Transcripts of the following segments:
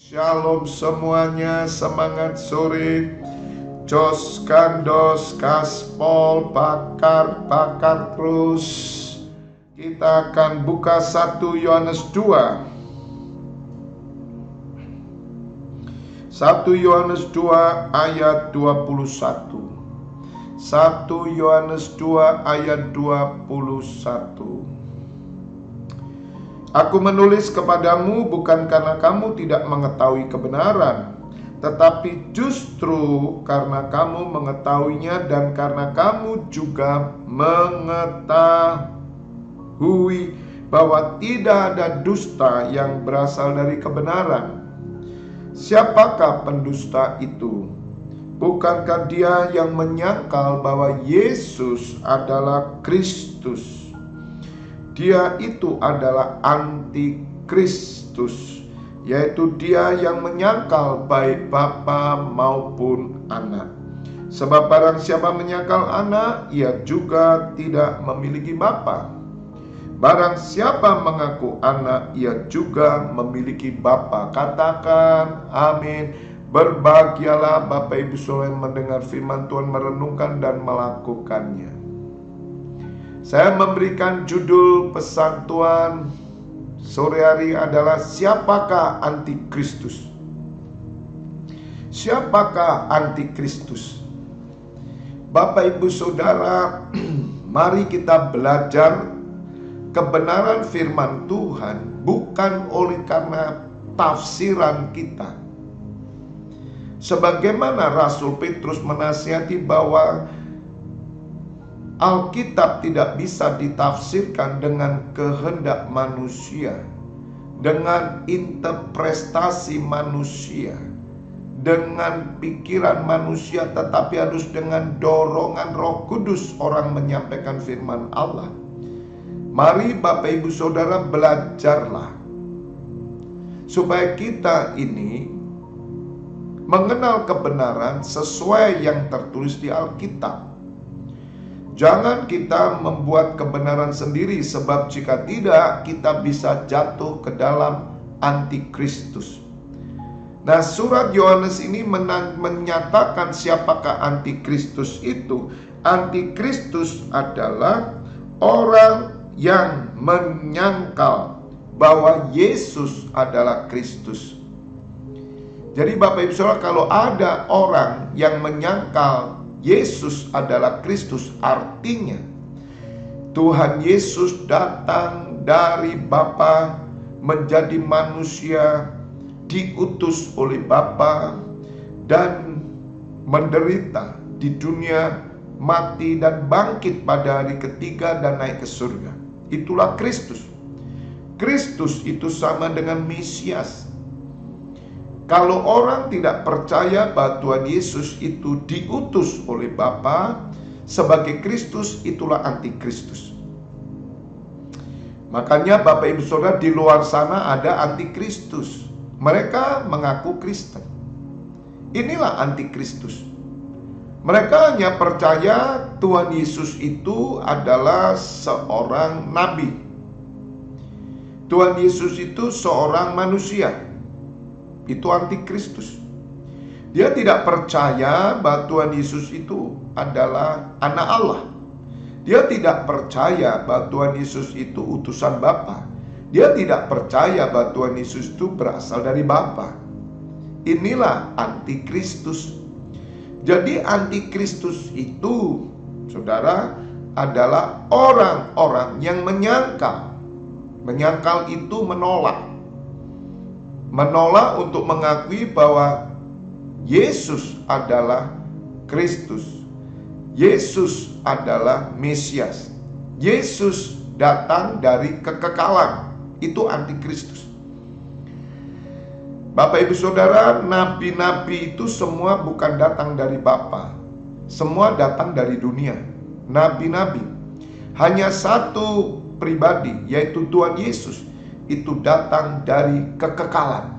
Shalom semuanya, semangat sore. Jos kandos kaspol bakar terus. Kita akan buka 1 Yohanes 2. 1 Yohanes 2 ayat 21. 1 Yohanes 2 ayat 21. Aku menulis kepadamu bukan karena kamu tidak mengetahui kebenaran, tetapi justru karena kamu mengetahuinya dan karena kamu juga mengetahui bahwa tidak ada dusta yang berasal dari kebenaran. Siapakah pendusta itu? Bukankah dia yang menyangkal bahwa Yesus adalah Kristus? Dia itu adalah antikristus, yaitu dia yang menyangkal baik Bapa maupun Anak. Sebab barang siapa menyangkal Anak, ia juga tidak memiliki Bapa. Barang siapa mengaku Anak, ia juga memiliki Bapa. Katakan amin. Berbahagialah Bapak Ibu Saudara mendengar firman Tuhan, merenungkan dan melakukannya. Saya memberikan judul pesan Tuhan sore hari adalah siapakah antikristus? Siapakah antikristus? Bapak Ibu Saudara, mari kita belajar kebenaran firman Tuhan bukan oleh karena tafsiran kita. Sebagaimana Rasul Petrus menasihati bahwa Alkitab tidak bisa ditafsirkan dengan kehendak manusia, dengan interpretasi manusia, dengan pikiran manusia, tetapi harus dengan dorongan Roh Kudus orang menyampaikan firman Allah. Mari Bapak Ibu Saudara belajarlah supaya kita ini mengenal kebenaran sesuai yang tertulis di Alkitab. Jangan kita membuat kebenaran sendiri, sebab jika tidak kita bisa jatuh ke dalam antikristus. Nah, surat Yohanes ini menyatakan siapakah antikristus itu. Antikristus adalah orang yang menyangkal bahwa Yesus adalah Kristus. Jadi Bapak Ibu Saudara, kalau ada orang yang menyangkal Yesus adalah Kristus, artinya Tuhan Yesus datang dari Bapa menjadi manusia, diutus oleh Bapa dan menderita di dunia, mati dan bangkit pada hari ketiga dan naik ke surga. Itulah Kristus. Kristus itu sama dengan Mesias. Kalau orang tidak percaya bahwa Tuhan Yesus itu diutus oleh Bapa sebagai Kristus, itulah antikristus. Makanya Bapak Ibu Saudara, di luar sana ada antikristus. Mereka mengaku Kristen. Inilah antikristus. Mereka hanya percaya Tuhan Yesus itu adalah seorang nabi. Tuhan Yesus itu seorang manusia. Itu antikristus. Dia tidak percaya bahwa Tuhan Yesus itu adalah anak Allah. Dia tidak percaya bahwa Tuhan Yesus itu utusan Bapa. Dia tidak percaya bahwa Tuhan Yesus itu berasal dari Bapa. Inilah antikristus. Jadi antikristus itu, saudara, adalah orang-orang yang menyangkal. Menyangkal itu menolak. Menolak untuk mengakui bahwa Yesus adalah Kristus. Yesus adalah Mesias. Yesus datang dari kekekalan. Itu antikristus. Bapak Ibu Saudara, nabi-nabi itu semua bukan datang dari Bapa. Semua datang dari dunia. Nabi-nabi. Hanya satu pribadi, yaitu Tuhan Yesus, itu datang dari kekekalan.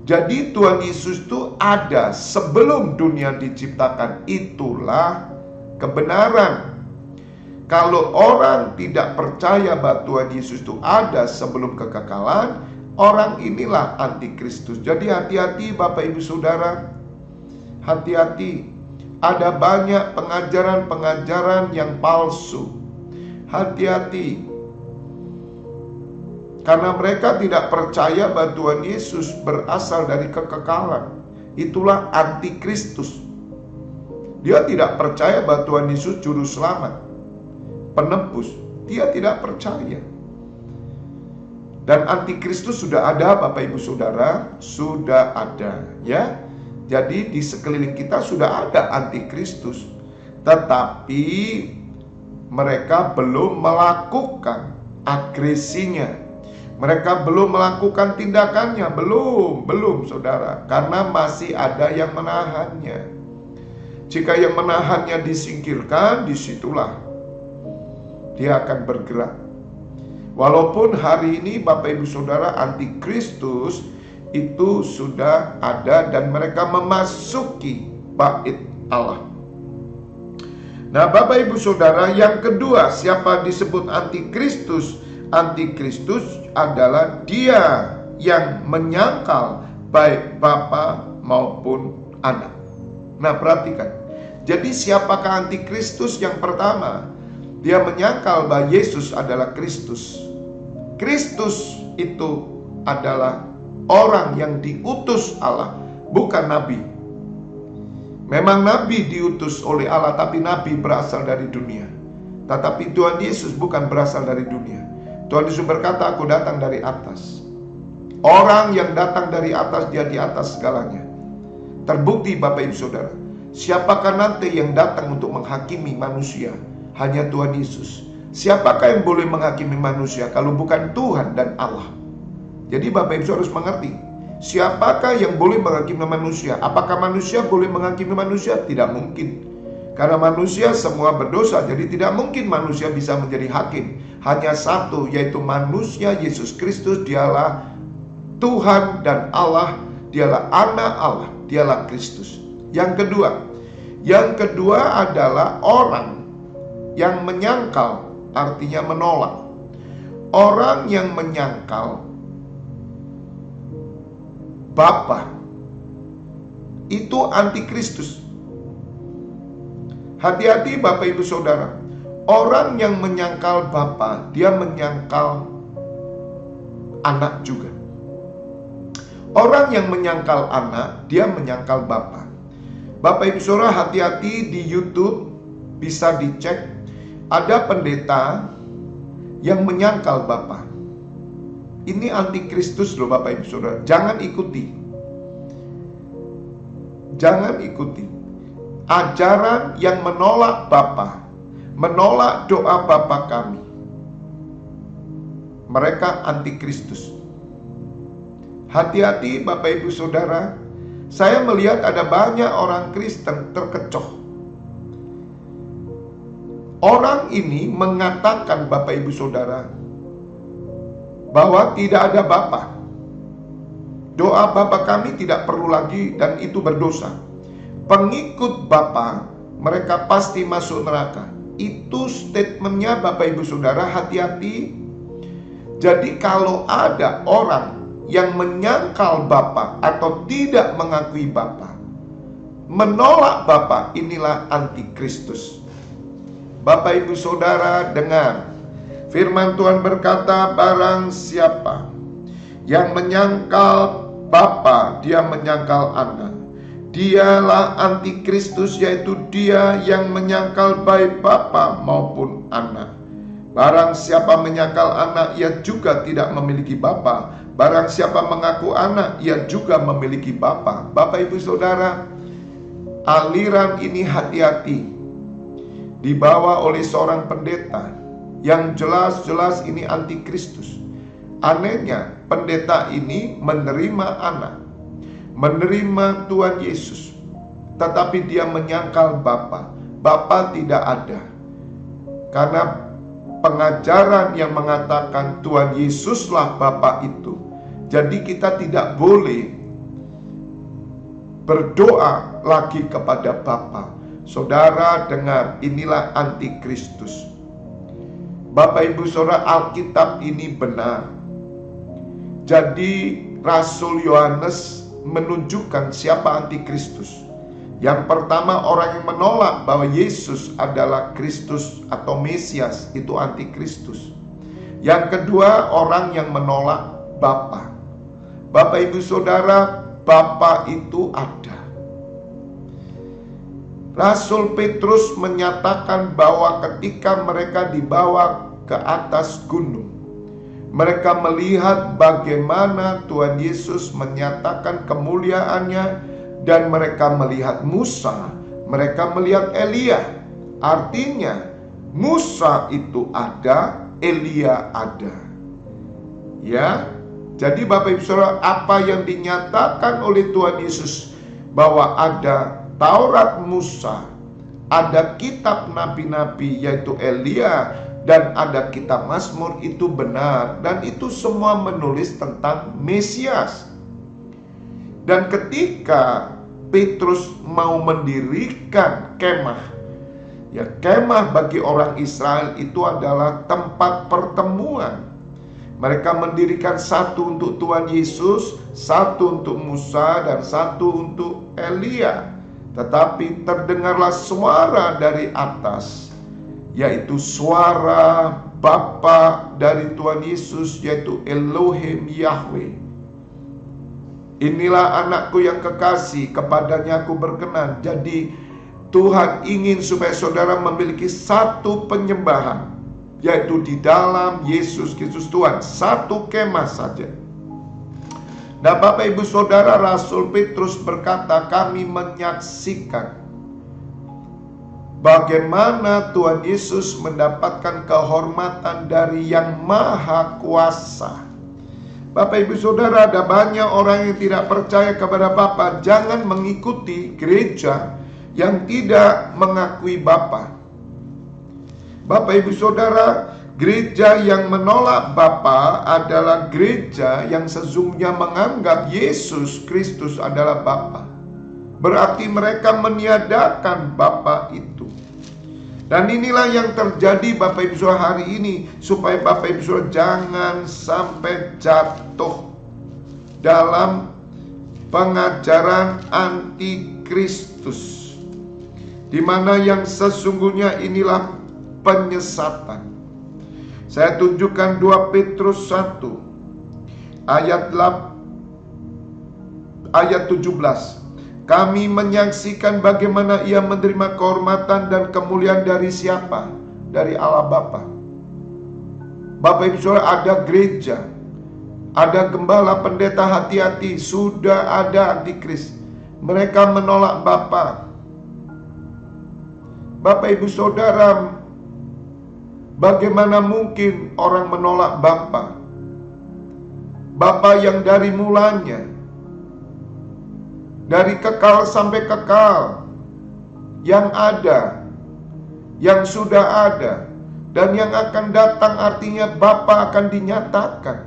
Jadi Tuhan Yesus itu ada sebelum dunia diciptakan. Itulah kebenaran. Kalau orang tidak percaya bahwa Tuhan Yesus itu ada sebelum kekekalan, Orang inilah antikristus. Jadi hati-hati Bapak Ibu Saudara. Hati-hati. Ada banyak pengajaran-pengajaran yang palsu. Hati-hati. Karena mereka tidak percaya bahwa Tuhan Yesus berasal dari kekekalan. Itulah antikristus. Dia tidak percaya bahwa Tuhan Yesus juru selamat, penebus. Dia tidak percaya. Dan antikristus sudah ada Bapak Ibu Saudara, sudah ada ya. Jadi di sekeliling kita sudah ada antikristus. Tetapi mereka belum melakukan agresinya. Mereka belum melakukan tindakannya, belum Saudara, karena masih ada yang menahannya. Jika yang menahannya disingkirkan, disitulah dia akan bergerak. Walaupun hari ini Bapak Ibu Saudara, antikristus itu sudah ada dan mereka memasuki bait Allah. Nah Bapak Ibu Saudara, yang kedua, siapa disebut antikristus? Antikristus adalah dia yang menyangkal baik bapa maupun anak. Nah perhatikan, jadi siapakah antikristus? Yang pertama, dia menyangkal bahwa Yesus adalah Kristus. Kristus itu adalah orang yang diutus Allah, bukan nabi. Memang nabi diutus oleh Allah, tapi nabi berasal dari dunia. Tetapi Tuhan Yesus bukan berasal dari dunia. Tuhan Yesus berkata, aku datang dari atas. Orang yang datang dari atas, dia di atas segalanya. Terbukti Bapak Ibu Saudara, siapakah nanti yang datang untuk menghakimi manusia? Hanya Tuhan Yesus. Siapakah yang boleh menghakimi manusia kalau bukan Tuhan dan Allah? Jadi Bapak Ibu Saudara harus mengerti, siapakah yang boleh menghakimi manusia? Apakah manusia boleh menghakimi manusia? Tidak mungkin. Karena manusia semua berdosa, jadi tidak mungkin manusia bisa menjadi hakim. Hanya satu, yaitu manusia Yesus Kristus. Dialah Tuhan dan Allah. Dialah anak Allah. Dialah Kristus. Yang kedua adalah orang yang menyangkal, artinya menolak. Orang yang menyangkal Bapa itu antikristus. Hati-hati Bapak Ibu Saudara. Orang yang menyangkal Bapa, dia menyangkal anak juga. Orang yang menyangkal anak, dia menyangkal Bapa. Bapak Ibu Saudara, hati-hati. Di YouTube bisa dicek, ada pendeta yang menyangkal Bapa. Ini antikristus loh Bapak Ibu Saudara. Jangan ikuti. Jangan ikuti ajaran yang menolak Bapa, menolak doa Bapa kami. Mereka antikristus. Hati-hati Bapak Ibu Saudara. Saya melihat ada banyak orang Kristen terkecoh. Orang ini mengatakan Bapak Ibu Saudara bahwa tidak ada Bapa. Doa Bapa kami tidak perlu lagi dan itu berdosa. Pengikut Bapa, mereka pasti masuk neraka. Itu statementnya Bapak Ibu Saudara, hati-hati. Jadi kalau ada orang yang menyangkal Bapa atau tidak mengakui Bapa, menolak Bapa, inilah antikristus. Bapak Ibu Saudara dengar, firman Tuhan berkata, barang siapa yang menyangkal Bapa, dia menyangkal anak. Dialah antikristus, yaitu dia yang menyangkal baik Bapa maupun anak. Barang siapa menyangkal anak, ia juga tidak memiliki Bapa. Barang siapa mengaku anak, ia juga memiliki Bapa. Bapak Ibu Saudara, aliran ini hati-hati. Dibawa oleh seorang pendeta yang jelas-jelas ini antikristus. Anehnya, pendeta ini menerima anak, menerima Tuhan Yesus, tetapi dia menyangkal Bapa. Bapa tidak ada. Karena pengajaran yang mengatakan Tuhan Yesuslah Bapa itu. Jadi kita tidak boleh berdoa lagi kepada Bapa. Saudara dengar, inilah antikristus. Bapak Ibu Saudara, Alkitab ini benar. Jadi Rasul Yohanes menunjukkan siapa antikristus. Yang pertama, orang yang menolak bahwa Yesus adalah Kristus atau Mesias, itu antikristus. Yang kedua, orang yang menolak Bapa. Bapak Ibu Saudara, Bapa itu ada. Rasul Petrus menyatakan bahwa ketika mereka dibawa ke atas gunung, mereka melihat bagaimana Tuhan Yesus menyatakan kemuliaannya, dan mereka melihat Musa, mereka melihat Elia. Artinya Musa itu ada, Elia ada. Ya, jadi Bapak Ibu Saudara, apa yang dinyatakan oleh Tuhan Yesus bahwa ada Taurat Musa, ada kitab nabi-nabi yaitu Elia, dan ada kitab Mazmur, itu benar. Dan itu semua menulis tentang Mesias. Dan ketika Petrus mau mendirikan kemah, ya, kemah bagi orang Israel itu adalah tempat pertemuan. Mereka mendirikan satu untuk Tuhan Yesus, satu untuk Musa, dan satu untuk Elia. Tetapi terdengarlah suara dari atas, yaitu suara Bapa dari Tuhan Yesus, yaitu Elohim Yahweh. Inilah anakku yang kekasih, kepadanya aku berkenan. Jadi Tuhan ingin supaya saudara memiliki satu penyembahan, yaitu di dalam Yesus Kristus Tuhan. Satu kemah saja. Nah Bapak Ibu Saudara, Rasul Petrus berkata, kami menyaksikan bagaimana Tuhan Yesus mendapatkan kehormatan dari Yang Maha Kuasa. Bapak Ibu Saudara, ada banyak orang yang tidak percaya kepada Bapa. Jangan mengikuti gereja yang tidak mengakui Bapa. Bapak Ibu Saudara, gereja yang menolak Bapa adalah gereja yang sesungguhnya menganggap Yesus Kristus adalah Bapa. Berarti mereka meniadakan Bapa itu. Dan inilah yang terjadi Bapak Ibu Saudara hari ini, supaya Bapak Ibu Saudara jangan sampai jatuh dalam pengajaran antikristus, di mana yang sesungguhnya inilah penyesatan. Saya tunjukkan 2 Petrus 1 ayat 17. Kami menyaksikan bagaimana ia menerima kehormatan dan kemuliaan dari siapa? Dari Allah Bapa. Bapak Ibu Saudara, ada gereja, ada gembala, pendeta, hati-hati, sudah ada antikris. Mereka menolak Bapa. Bapak Ibu Saudara, bagaimana mungkin orang menolak Bapa? Bapa yang dari mulanya, dari kekal sampai kekal, yang ada, yang sudah ada, dan yang akan datang. Artinya Bapa akan dinyatakan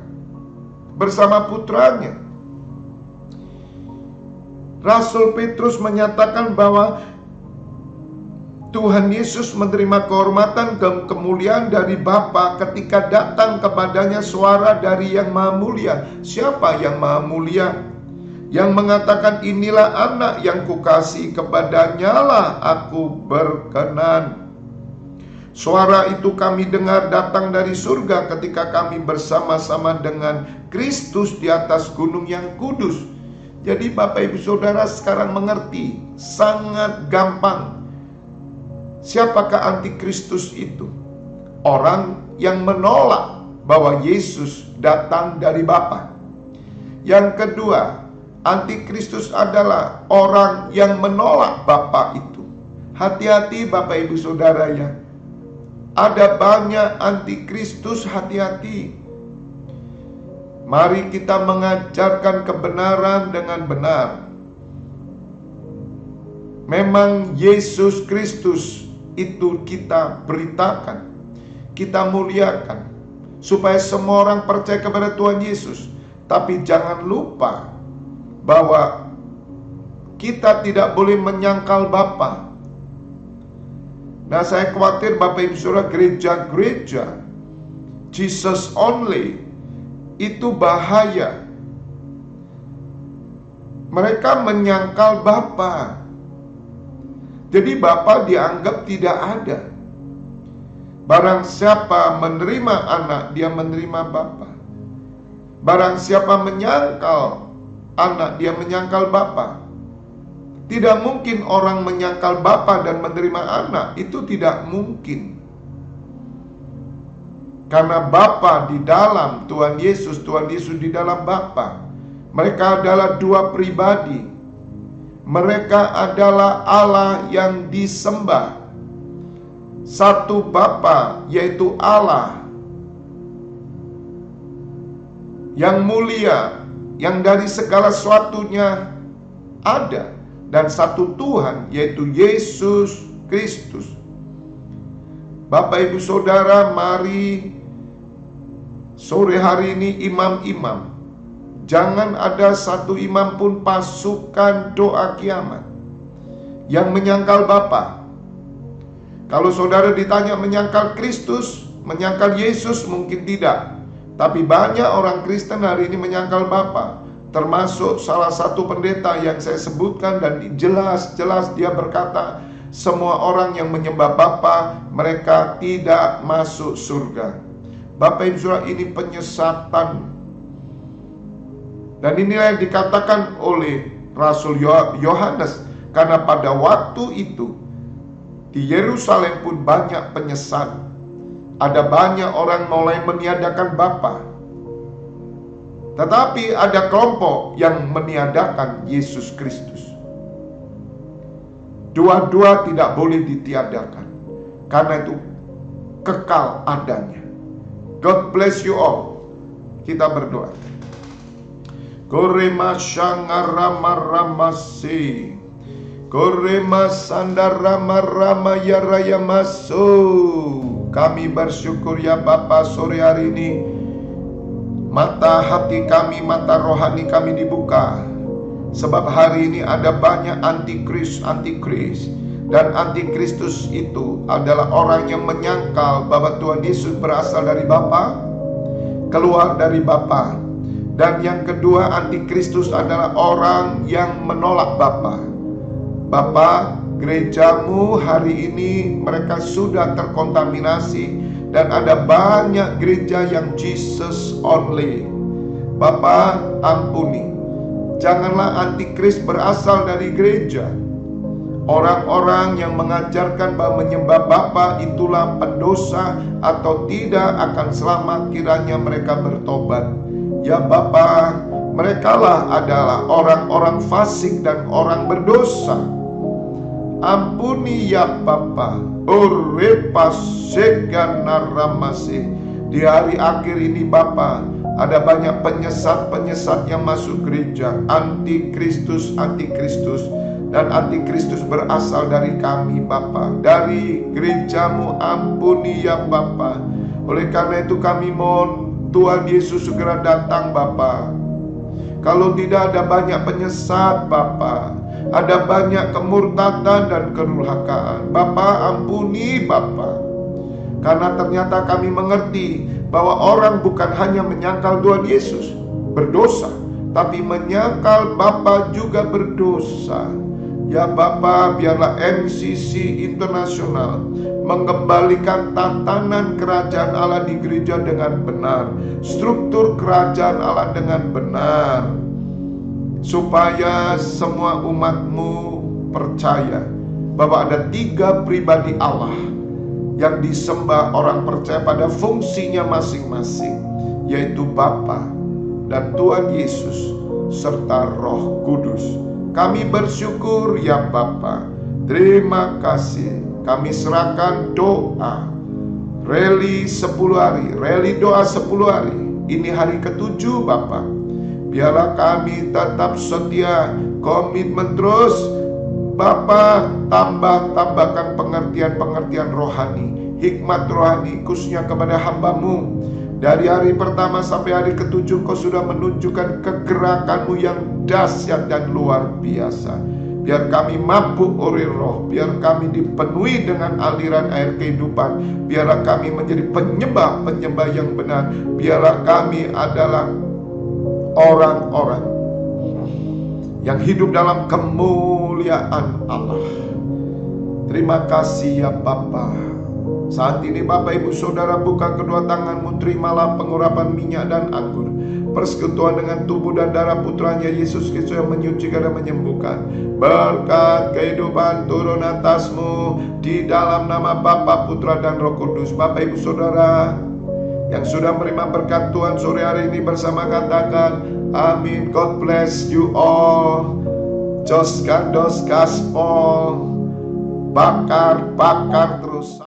bersama putranya. Rasul Petrus menyatakan bahwa Tuhan Yesus menerima kehormatan dan kemuliaan dari Bapa ketika datang kepadanya suara dari Yang Maha Mulia. Siapa Yang Maha Mulia? Yang mengatakan, inilah anak yang kukasihi, kepadanya lah aku berkenan. Suara itu kami dengar datang dari surga ketika kami bersama-sama dengan Kristus di atas gunung yang kudus. Jadi Bapak Ibu Saudara sekarang mengerti, sangat gampang. Siapakah antikristus itu? Orang yang menolak bahwa Yesus datang dari Bapa. Yang kedua, antikristus adalah orang yang menolak Bapa itu. Hati-hati Bapak Ibu Saudara ya. Ada banyak antikristus, hati-hati. Mari kita mengajarkan kebenaran dengan benar. Memang Yesus Kristus itu kita beritakan, kita muliakan, supaya semua orang percaya kepada Tuhan Yesus. Tapi jangan lupa bahwa kita tidak boleh menyangkal Bapa. Nah, saya khawatir Bapak Ibu Saudara, gereja-gereja Jesus only itu bahaya. Mereka menyangkal Bapa. Jadi Bapa dianggap tidak ada. Barang siapa menerima anak, dia menerima Bapa. Barang siapa menyangkal anak, dia menyangkal Bapa. Tidak mungkin orang menyangkal Bapa dan menerima anak, itu tidak mungkin. Karena Bapa di dalam Tuhan Yesus di dalam Bapa. Mereka adalah dua pribadi. Mereka adalah Allah yang disembah. Satu Bapa, yaitu Allah yang mulia, yang dari segala sesuatunya ada, dan satu Tuhan, yaitu Yesus Kristus. Bapak Ibu Saudara, mari sore hari ini imam-imam, jangan ada satu imam pun pasukan doa kiamat yang menyangkal Bapa. Kalau saudara ditanya menyangkal Kristus, menyangkal Yesus, mungkin tidak. Tapi banyak orang Kristen hari ini menyangkal Bapa. Termasuk salah satu pendeta yang saya sebutkan, dan jelas-jelas dia berkata, semua orang yang menyembah Bapa, mereka tidak masuk surga. Bapak Ibu Saudara, ini penyesatan. Dan inilah yang dikatakan oleh Rasul Yohanes. Karena pada waktu itu di Yerusalem pun banyak penyesat. Ada banyak orang mulai meniadakan Bapa. Tetapi ada kelompok yang meniadakan Yesus Kristus. Dua-dua tidak boleh ditiadakan, karena itu kekal adanya. God bless you all. Kita berdoa. Korema shangarama ramasi, korema sandarama rama ya raya masu. Kami bersyukur ya Bapa, sore hari ini mata hati kami, mata rohani kami dibuka. Sebab hari ini ada banyak antikris. Dan antikristus itu adalah orang yang menyangkal bahwa Tuhan Yesus berasal dari Bapa, keluar dari Bapa. Dan yang kedua, antikristus adalah orang yang menolak Bapa. Bapa, gerejamu hari ini mereka sudah terkontaminasi, dan ada banyak gereja yang Jesus only. Bapa, ampuni. Janganlah antikris berasal dari gereja. Orang-orang yang mengajarkan bahwa menyembah Bapa itulah pendosa atau tidak akan selamat, kiranya mereka bertobat. Ya Bapa, merekalah adalah orang-orang fasik dan orang berdosa. Ampuni ya Bapa. Di hari akhir ini Bapa, ada banyak penyesat yang masuk gereja. Antikristus. Dan antikristus berasal dari kami Bapa, dari gerejamu. Ampuni ya Bapa. Oleh karena itu kami mohon Tuhan Yesus segera datang Bapa. Kalau tidak ada banyak penyesat Bapa, ada banyak kemurtatan dan kedurhakaan. Bapa, ampuni Bapa. Karena ternyata kami mengerti bahwa orang bukan hanya menyangkal Tuhan Yesus berdosa, tapi menyangkal Bapa juga berdosa. Ya Bapa, biarlah MCC Internasional mengembalikan tatanan kerajaan Allah di gereja dengan benar, struktur kerajaan Allah dengan benar, supaya semua umatmu percaya bahwa ada 3 pribadi Allah yang disembah. Orang percaya pada fungsinya masing-masing, yaitu Bapa dan Tuhan Yesus serta Roh Kudus. Kami bersyukur ya Bapa. Terima kasih. Kami serahkan doa rally 10 hari, rally doa 10 hari. Ini hari ke-7 Bapa. Biarlah kami tetap setia, komitmen terus Bapa. Tambahkan pengertian rohani, hikmat rohani khususnya kepada hamba-Mu. Dari hari pertama sampai hari ke-7 Kau sudah menunjukkan kegerakan-Mu yang dahsyat dan luar biasa. Biar kami mabuk oleh roh, biar kami dipenuhi dengan aliran air kehidupan. Biarlah kami menjadi penyembah-penyembah yang benar. Biarlah kami adalah orang-orang yang hidup dalam kemuliaan Allah. Terima kasih ya Bapa. Saat ini Bapak Ibu Saudara, buka kedua tanganmu, terimalah pengurapan minyak dan anggur, persekutuan dengan tubuh dan darah putranya Yesus Kristus yang menyucikan dan menyembuhkan. Berkat kehidupan turun atasmu di dalam nama Bapa, Putra dan Roh Kudus. Bapak Ibu Saudara yang sudah menerima berkat Tuhan sore hari ini bersama, katakan amin. God bless you all. Jos Kandos Gaspol, bakar terus.